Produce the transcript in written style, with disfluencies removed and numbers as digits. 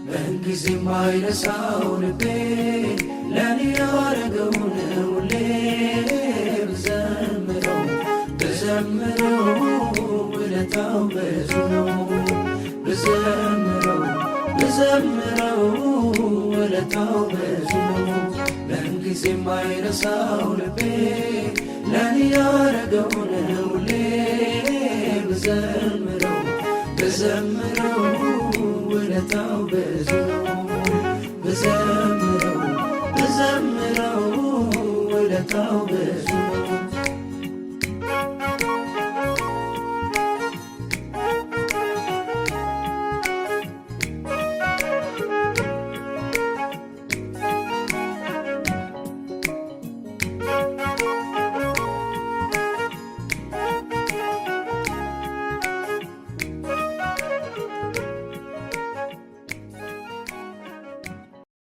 ምንጊዜም አይረሳው ልቤ ለኔ ያረገውን ሁሌ ብዘምረው ብዘምረው ውለታው ብዙ ነው። ብዘምረው ብዘምረው ውለታው ብዙ ነው። ምንጊዜም አይረሳው ልቤ ለኔ ያረገውን ሁሌ ብዘምረው ብዘምረው ውለታው ብዙ ነው። ብዘምረው ብዘምረው ውለታው ብዙ ነው።